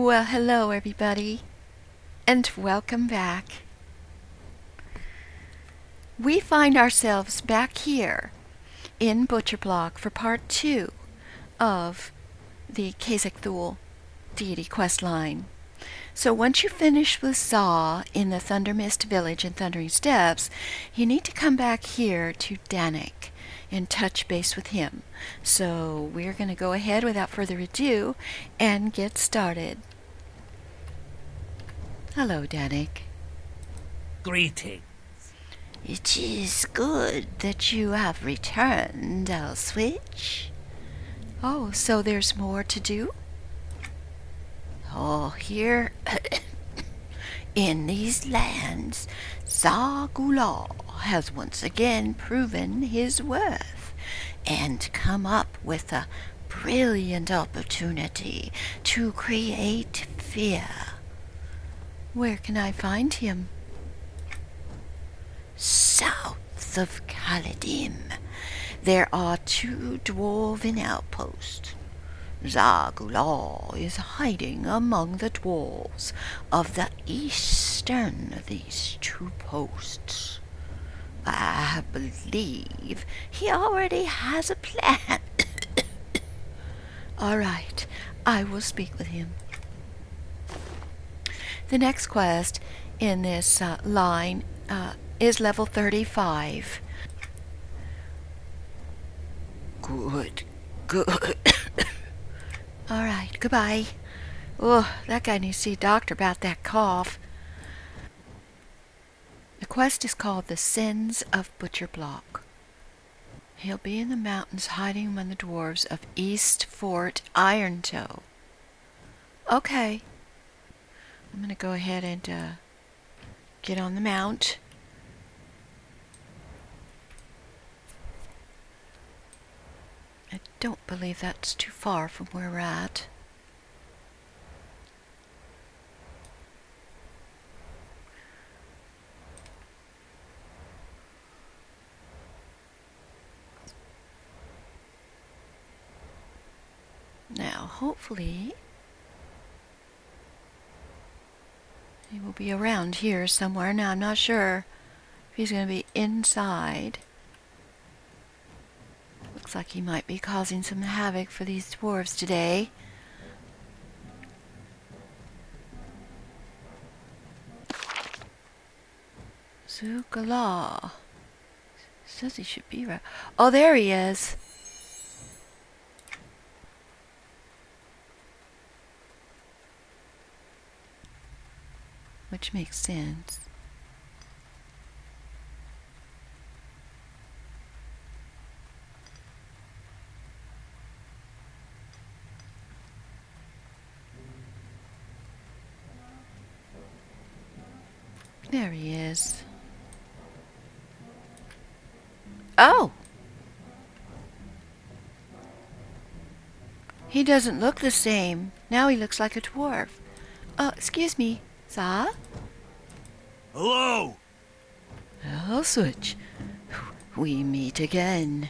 Well, hello everybody, and welcome back. We find ourselves back here in Butcherblock for part 2 of the Cazic-Thule Deity Questline. So once you finish with Zaw in the Thundermist Village and Thundering Steps, you need to come back here to Danik and touch base with him. So we're going to go ahead without further ado and get started. Hello, Danik. Greeting. It is good that you have returned, I'll switch. Oh, so there's more to do? Oh, here in these lands, Zagula has once again proven his worth and come up with a brilliant opportunity to create fear. Where can I find him? South of Kaladim, there are 2 dwarven outposts. Zagula is hiding among the dwarves of the eastern of these 2 posts. I believe he already has a plan. All right, I will speak with him. The next quest in this line is level 35. Good. All right, goodbye. Oh, that guy needs to see a doctor about that cough. The quest is called The Sins of Butcherblock. He'll be in the mountains hiding among the dwarves of East Fort Irontoe. Okay. I'm going to go ahead and get on the mount. I don't believe that's too far from where we're at. Now, hopefully, he will be around here somewhere. Now, I'm not sure if he's going to be inside. Looks like he might be causing some havoc for these dwarves today. Zugala. Says he should be right. Oh, there he is. Which makes sense. There he is. Oh! He doesn't look the same. Now he looks like a dwarf. Excuse me, Za? Hello! I'll switch. We meet again.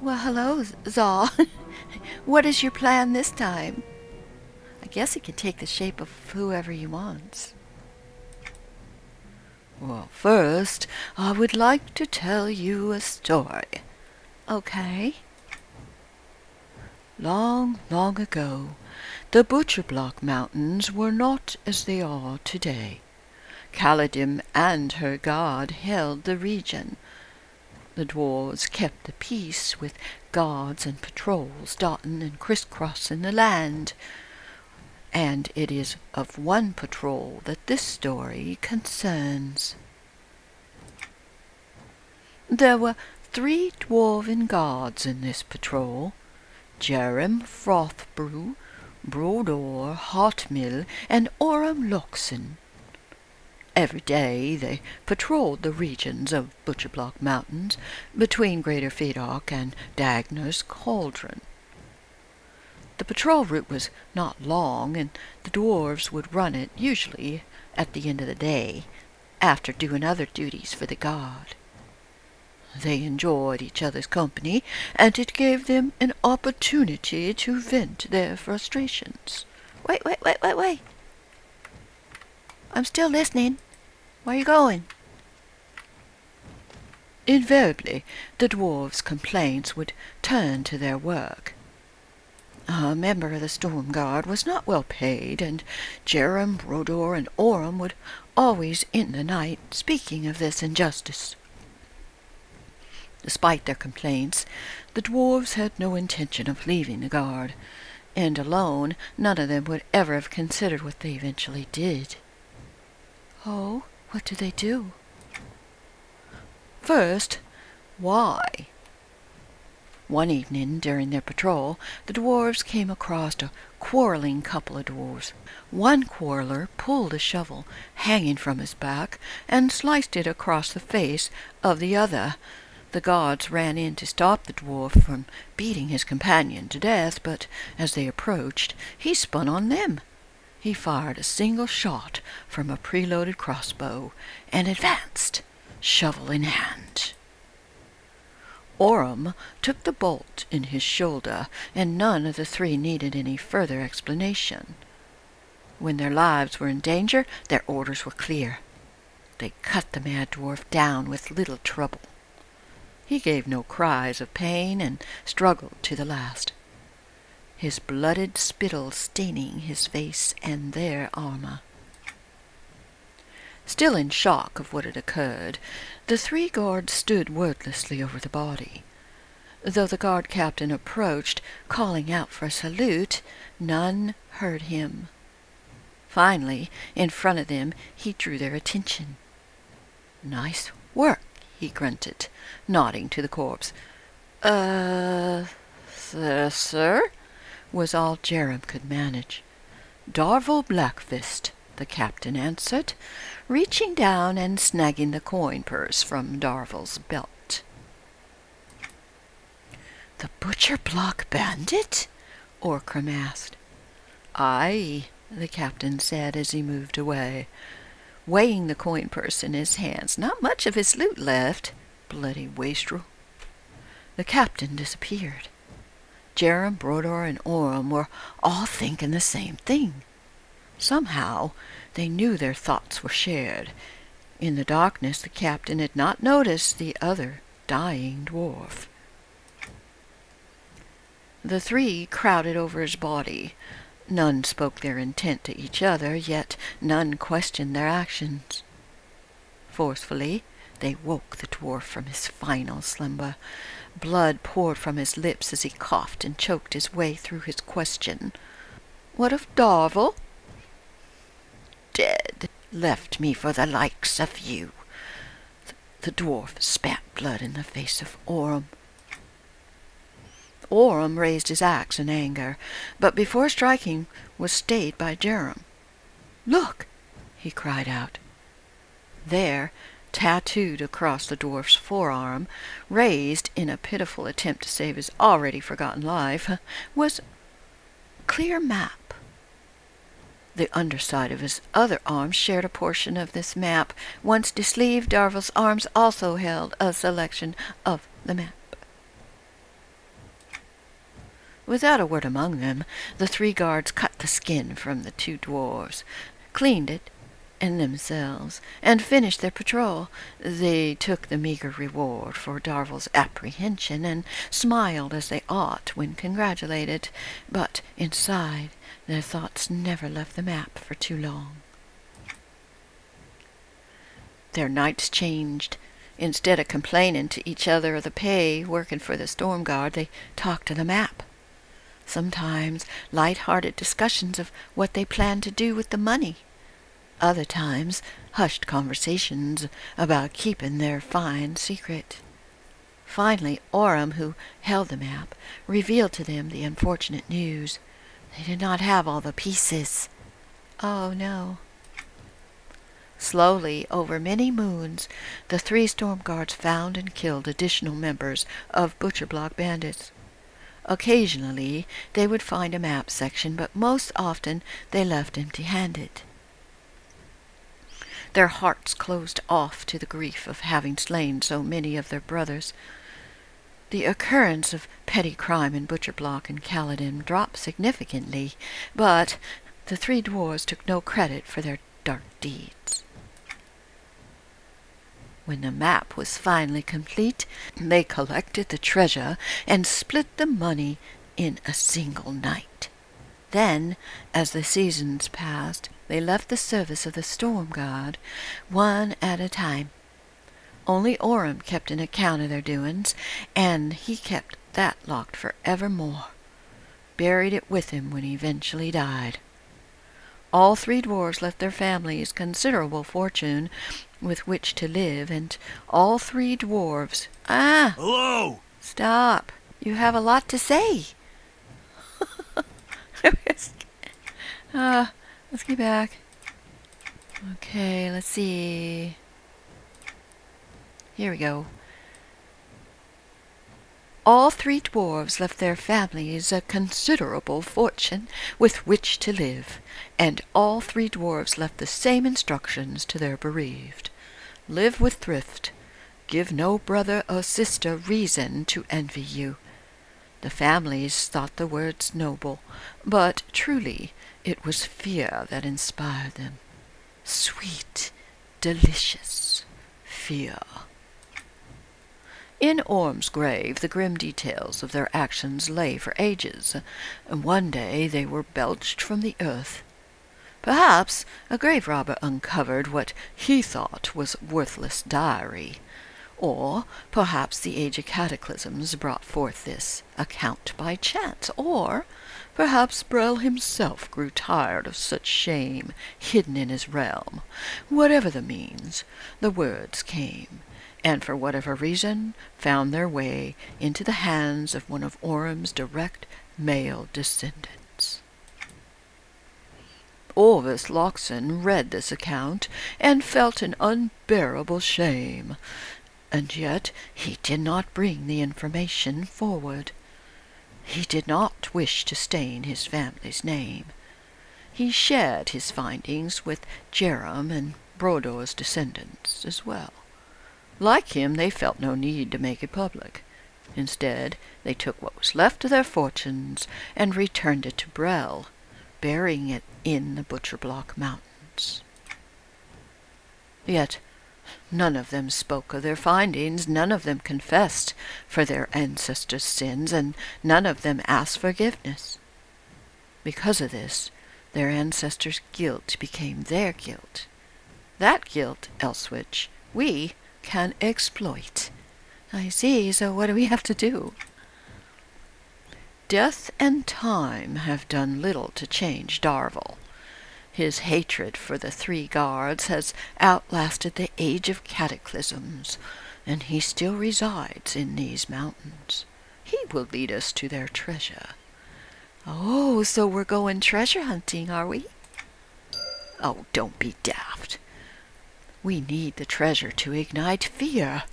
Well, hello, Za. What is your plan this time? I guess he can take the shape of whoever he wants. Well, first, I would like to tell you a story. Okay. Long, long ago, the Butcherblock Mountains were not as they are today. Kaladim and her god held the region. The dwarves kept the peace with guards and patrols dotting and crisscrossing the land. And it is of one patrol that this story concerns. There were 3 dwarven guards in this patrol: Jerem Frothbrew, Brodor Hotmill, and Oram Loxon. Every day they patrolled the regions of Butcherblock Mountains between Greater Fedock and Dagner's Cauldron. The patrol route was not long, and the dwarves would run it usually at the end of the day, after doing other duties for the guard. They enjoyed each other's company, and it gave them an opportunity to vent their frustrations. Wait. I'm still listening. Where are you going? Invariably, the dwarves' complaints would turn to their work. A member of the Storm Guard was not well paid, and Jerem, Brodor, and Orem would always end the night speaking of this injustice. Despite their complaints, the dwarves had no intention of leaving the guard, and alone none of them would ever have considered what they eventually did. Oh, what did they do? First, why? One evening during their patrol, the dwarves came across a quarreling couple of dwarves. One quarreler pulled a shovel hanging from his back and sliced it across the face of the other. The guards ran in to stop the dwarf from beating his companion to death, but as they approached, he spun on them. He fired a single shot from a preloaded crossbow and advanced, shovel in hand. Orem took the bolt in his shoulder, and none of the three needed any further explanation. When their lives were in danger, their orders were clear. They cut the mad dwarf down with little trouble. He gave no cries of pain and struggled to the last, his blooded spittle staining his face and their armor. Still in shock of what had occurred, the three guards stood wordlessly over the body. Though the guard captain approached, calling out for a salute, none heard him. Finally, in front of them, he drew their attention. "Nice work," he grunted, nodding to the corpse. Sir?" was all Jerem could manage. "Darvel Blackfist," the captain answered, reaching down and snagging the coin purse from Darvel's belt. "The Butcherblock bandit?" Orkram asked. "Aye," the captain said as he moved away, weighing the coin purse in his hands. "Not much of his loot left. Bloody wastrel." The captain disappeared. Jerem, Brodor, and Orem were all thinking the same thing. Somehow they knew their thoughts were shared. In the darkness the captain had not noticed the other dying dwarf. The three crowded over his body. None spoke their intent to each other, yet none questioned their actions. Forcefully they woke the dwarf from his final slumber. Blood poured from his lips as he coughed and choked his way through his question. "What of Darvel?" "Dead. Left me for the likes of you." The dwarf spat blood in the face of Orem. Orem raised his axe in anger, but before striking was stayed by Jerem. "Look!" he cried out. There, tattooed across the dwarf's forearm, raised in a pitiful attempt to save his already forgotten life, was a clear map. The underside of his other arm shared a portion of this map. Once disleaved, Darvel's arms also held a selection of the map. Without a word among them, the three guards cut the skin from the two dwarves, cleaned it and themselves, and finished their patrol. They took the meager reward for Darvel's apprehension and smiled as they ought when congratulated, but inside their thoughts never left the map for too long. Their nights changed. Instead of complaining to each other of the pay working for the Storm Guard, they talked to the map. Sometimes light-hearted discussions of what they planned to do with the money. Other times hushed conversations about keeping their fine secret. Finally, Orem, who held the map, revealed to them the unfortunate news. They did not have all the pieces. Oh, no. Slowly, over many moons, the three Storm Guards found and killed additional members of Butcherblock bandits. Occasionally, they would find a map section, but most often they left empty-handed. Their hearts closed off to the grief of having slain so many of their brothers. The occurrence of petty crime in Butcherblock and Caledon dropped significantly, but the three dwarves took no credit for their dark deeds. When the map was finally complete, they collected the treasure and split the money in a single night. Then, as the seasons passed, they left the service of the storm god, one at a time. Only Orem kept an account of their doings, and he kept that locked for evermore. Buried it with him when he eventually died. All three dwarves left their families considerable fortune with which to live, and all three dwarves... Ah! Hello! Stop! You have a lot to say. Let's get back. Okay, let's see. Here we go. All three dwarves left their families a considerable fortune with which to live, and all three dwarves left the same instructions to their bereaved. Live with thrift. Give no brother or sister reason to envy you. The families thought the words noble, but truly it was fear that inspired them. Sweet, delicious fear. In Orm's grave the grim details of their actions lay for ages, and one day they were belched from the earth. Perhaps a grave robber uncovered what he thought was worthless diary, or perhaps the age of cataclysms brought forth this account by chance, or perhaps Brel himself grew tired of such shame hidden in his realm. Whatever the means, the words came, and for whatever reason found their way into the hands of one of Orem's direct male descendants. Orvis Loxon read this account and felt an unbearable shame, and yet he did not bring the information forward. He did not wish to stain his family's name. He shared his findings with Jerem and Brodor's descendants as well. Like him, they felt no need to make it public. Instead, they took what was left of their fortunes and returned it to Brel, burying it in the Butcherblock Mountains. Yet none of them spoke of their findings, none of them confessed for their ancestors' sins, and none of them asked forgiveness. Because of this, their ancestors' guilt became their guilt. That guilt, Elswitch, we can exploit. I see, so what do we have to do? Death and time have done little to change Darvel. His hatred for the three guards has outlasted the age of cataclysms, and he still resides in these mountains. He will lead us to their treasure. Oh, so we're going treasure hunting, are we? Oh, don't be daft. We need the treasure to ignite fear.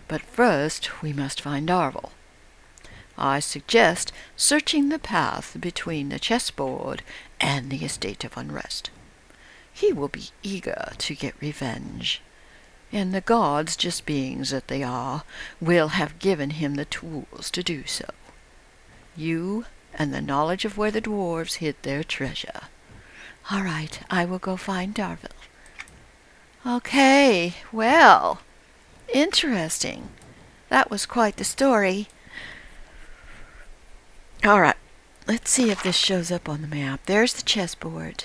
But first we must find Darvel. I suggest searching the path between the chessboard and the Estate of Unrest. He will be eager to get revenge, and the gods, just beings that they are, will have given him the tools to do so. You and the knowledge of where the dwarves hid their treasure. All right, I will go find Darvel. Okay, well, interesting. That was quite the story. All right, let's see if this shows up on the map. There's the chessboard.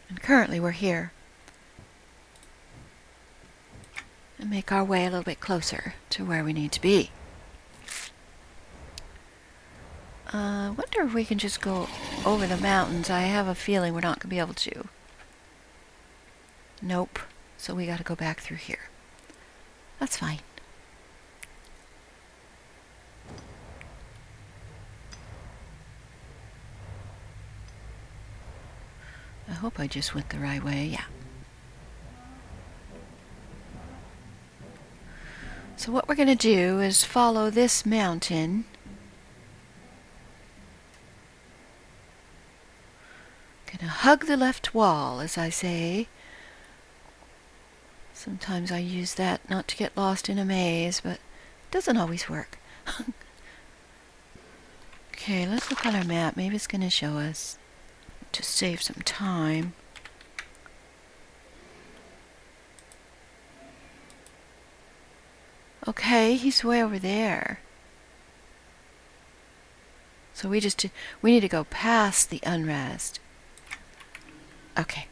And currently we're here. And make our way a little bit closer to where we need to be. I wonder if we can just go over the mountains. I have a feeling we're not going to be able to. Nope. So we got to go back through here. That's fine. I hope I just went the right way. Yeah. So what we're going to do is follow this mountain. Gonna hug the left wall, as I say. Sometimes I use that not to get lost in a maze, but it doesn't always work. Okay, let's look on our map. Maybe it's going to show us to save some time. Okay, he's way over there. So we need to go past the unrest. Okay.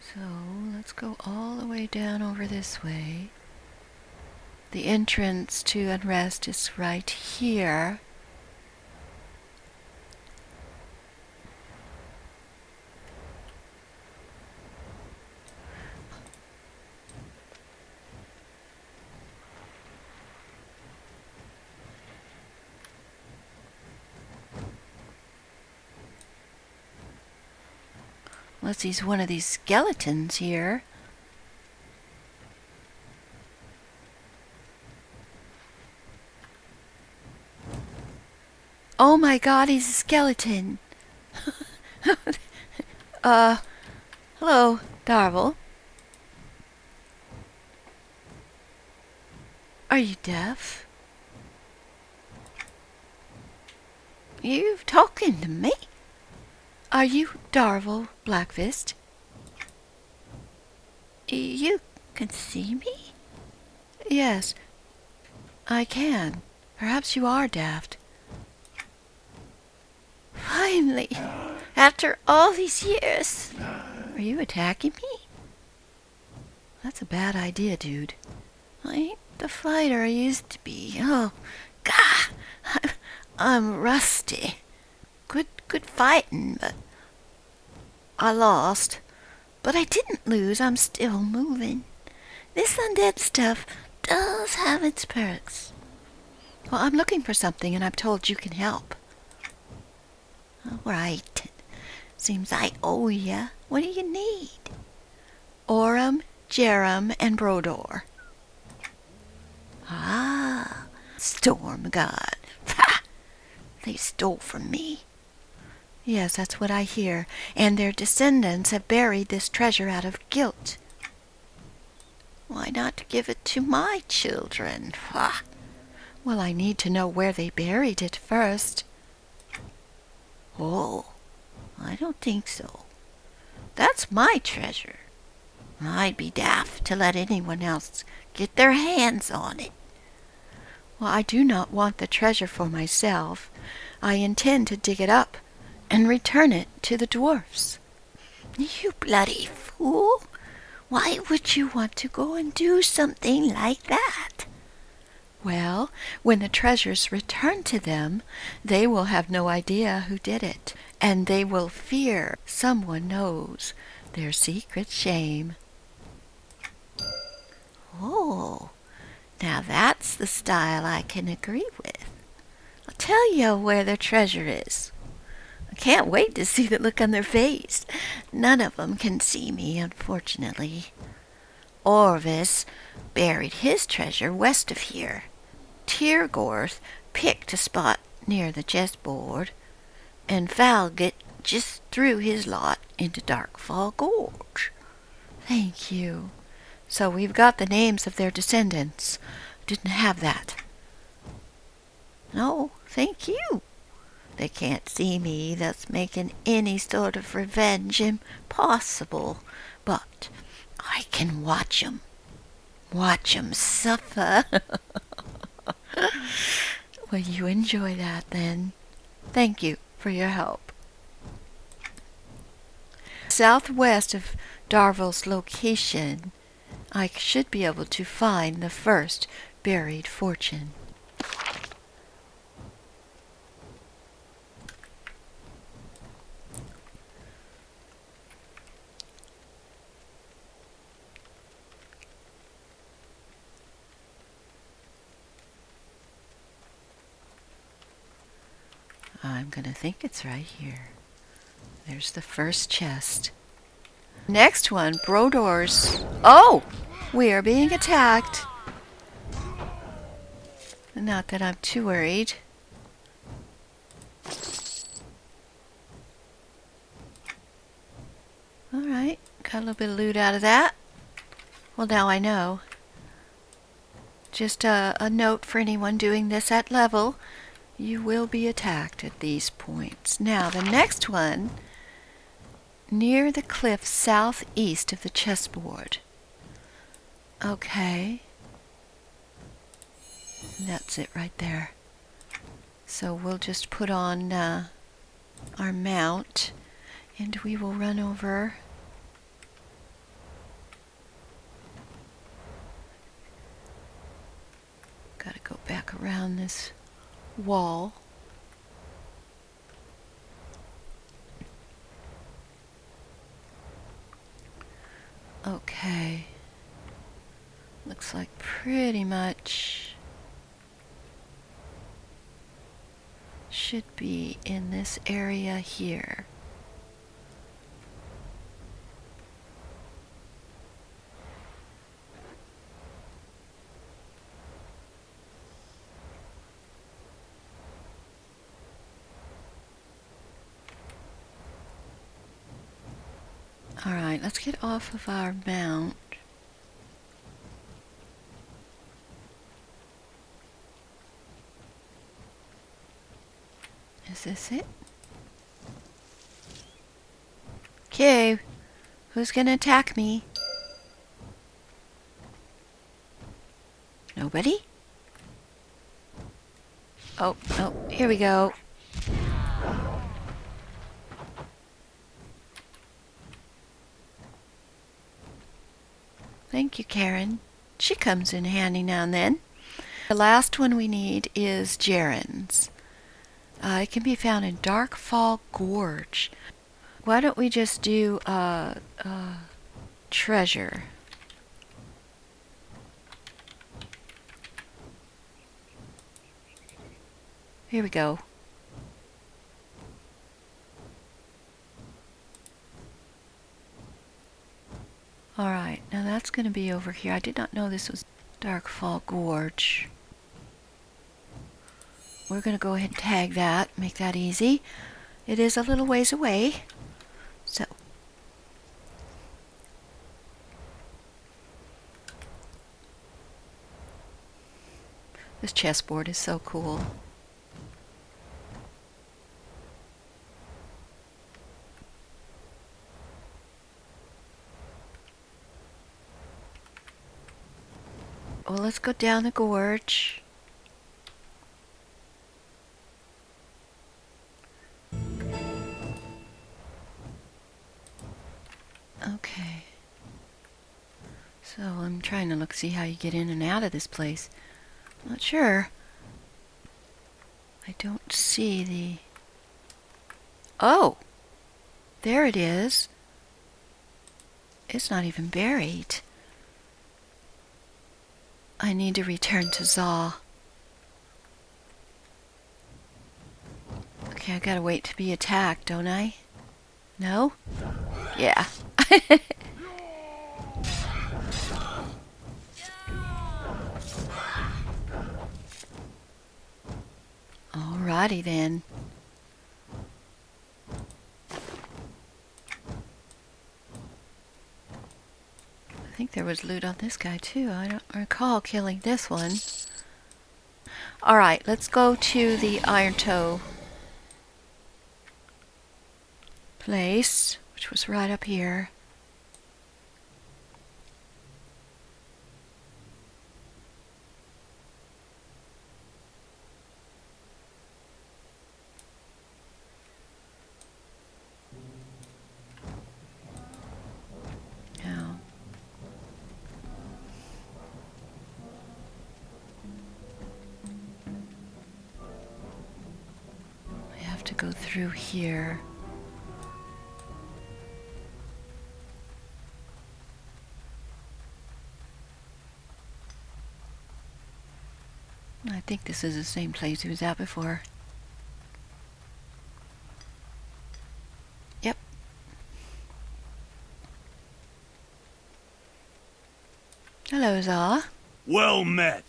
So let's go all the way down over this way. The entrance to unrest is right here. Unless he's one of these skeletons here. Oh my god, he's a skeleton. Hello, Darvel. Are you deaf? You talking to me? Are you Darvel Blackfist? You can see me? Yes, I can. Perhaps you are daft. Finally, after all these years. Are you attacking me? That's a bad idea, dude. I ain't the fighter I used to be. Oh, God, I'm rusty. Good fighting, but I lost. But I didn't lose. I'm still moving. This undead stuff does have its perks. Well, I'm looking for something, and I'm told you can help. All right. Seems I owe ya. What do you need? Orem, Jerem, and Brodor. Ah, Storm God. Ha! They stole from me. Yes, that's what I hear. And their descendants have buried this treasure out of guilt. Why not give it to my children? Ha! Well, I need to know where they buried it first. Oh, I don't think so. That's my treasure. I'd be daft to let anyone else get their hands on it. Well, I do not want the treasure for myself. I intend to dig it up and return it to the dwarfs. You bloody fool! Why would you want to go and do something like that? Well, when the treasure's returned to them, they will have no idea who did it, and they will fear someone knows their secret shame. Oh, now that's the style I can agree with. I'll tell you where the treasure is. I can't wait to see the look on their face. None of them can see me, unfortunately. Orvis buried his treasure west of here. Tyrgorth picked a spot near the chessboard, and Falget just threw his lot into Darkfall Gorge. Thank you. So we've got the names of their descendants. Didn't have that. No, thank you. They can't see me, thus making any sort of revenge impossible. But I can watch 'em. Watch 'em suffer. Well, you enjoy that then. Thank you for your help. Southwest of Darvel's location, I should be able to find the first buried fortune. I'm gonna think it's right here. There's the first chest. Next one, Brodor's. Oh! We are being attacked. Not that I'm too worried. Alright, got a little bit of loot out of that. Well, now I know. Just a note for anyone doing this at level. You will be attacked at these points. Now, the next one, near the cliff southeast of the chessboard. Okay. That's it right there. So we'll just put on our mount, and we will run over. Gotta go back around this wall. Okay. Looks like pretty much should be in this area here. Alright, let's get off of our mount. Is this it? Okay, who's gonna attack me? Nobody? Oh, here we go. Thank you, Karen. She comes in handy now and then. The last one we need is Gerunds. It can be found in Darkfall Gorge. Why don't we just do treasure? Here we go. Alright, now that's going to be over here. I did not know this was Darkfall Gorge. We're going to go ahead and tag that, make that easy. It is a little ways away. So, this chessboard is so cool. Well, let's go down the gorge. Okay. So I'm trying to see how you get in and out of this place. Not sure. I don't see the... Oh! There it is. It's not even buried. I need to return to Zaw. Okay, I gotta wait to be attacked, don't I? No? Yeah. Alrighty then. I think there was loot on this guy too. I don't recall killing this one. Alright, let's go to the Iron Toe place, which was right up here. Now, I have to go through here. I think this is the same place he was at before. Yep. Hello, Zaw. Well met.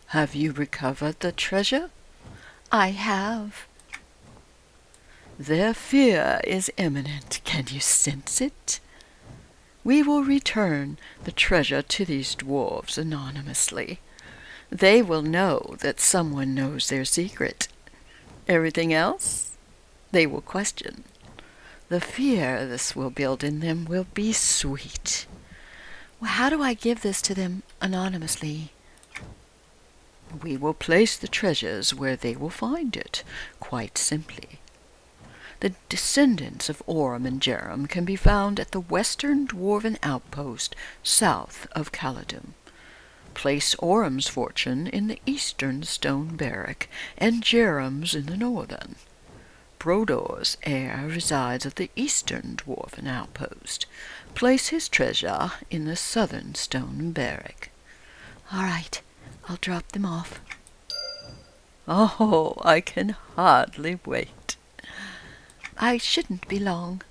Have you recovered the treasure? I have. Their fear is imminent. Can you sense it? We will return the treasure to these dwarves anonymously. They will know that someone knows their secret. Everything else, they will question. The fear this will build in them will be sweet. Well, how do I give this to them anonymously? We will place the treasures where they will find it, quite simply. The descendants of Orem and Jerem can be found at the western dwarven outpost south of Caladum. Place Orem's fortune in the eastern stone barrack, and Jerem's in the northern. Brodor's heir resides at the eastern dwarven outpost. Place his treasure in the southern stone barrack. All right, I'll drop them off. Oh, I can hardly wait. I shouldn't be long.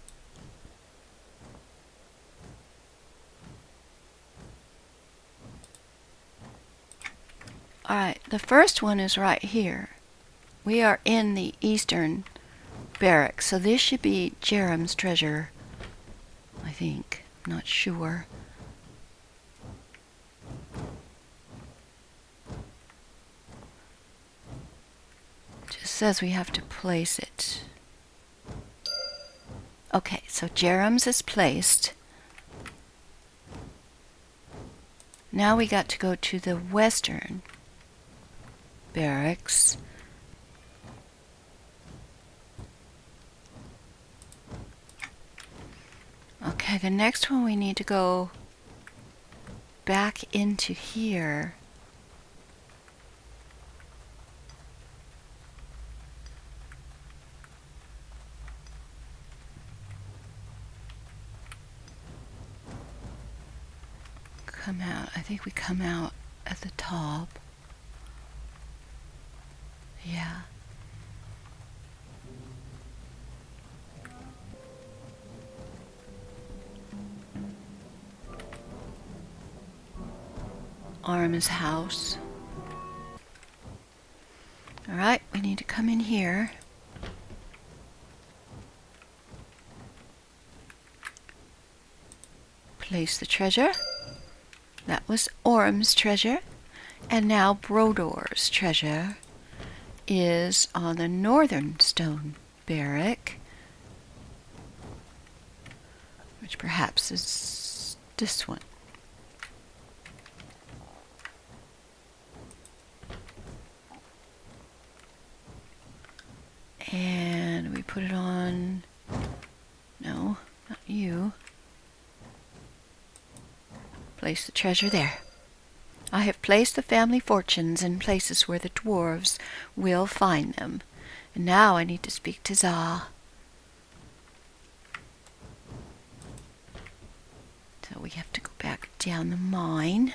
All right, the first one is right here. We are in the eastern barrack, so this should be Jerem's treasure, I think. I'm not sure. It just says we have to place it. Okay, so Jerem's is placed. Now we got to go to the western barracks. Okay, the next one we need to go back into here. Come out. I think we come out at the top. Yeah. Arm's house. Alright, we need to come in here. Place the treasure. That was Orem's treasure. And now Brodor's treasure is on the northern stone barrack, which perhaps is this one. And we put it on, no, not you. Place the treasure there. I have placed the family fortunes in places where the dwarves will find them. And now I need to speak to Za. So we have to go back down the mine.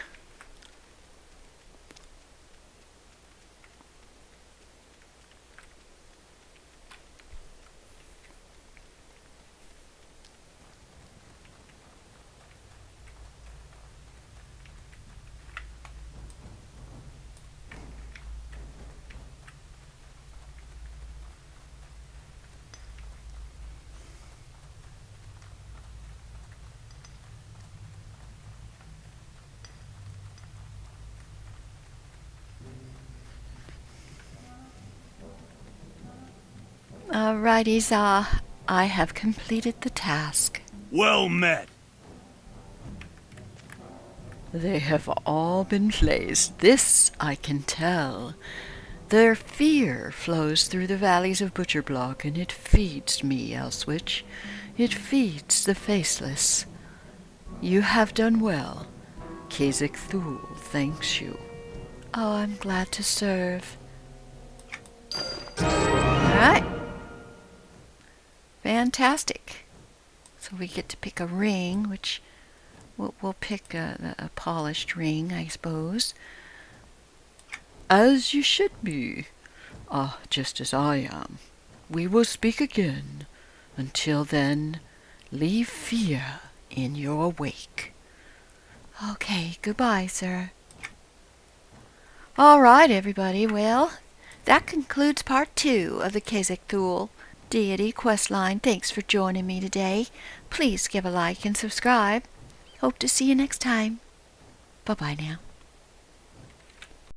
Alrighty, Za. I have completed the task. Well met. They have all been placed, this I can tell. Their fear flows through the valleys of Butcherblock, and it feeds me, Elswitch. It feeds the faceless. You have done well. Cazic-Thule thanks you. Oh, I'm glad to serve. Alright. Fantastic. So we get to pick a ring, which we'll pick a polished ring, I suppose. As you should be. Just as I am. We will speak again. Until then, leave fear in your wake. Okay, goodbye, sir. All right, everybody. Well, that concludes part 2 of the Cazic-Thule Deity Questline. Thanks for joining me today. Please give a like and subscribe. Hope to see you next time. Bye-bye now.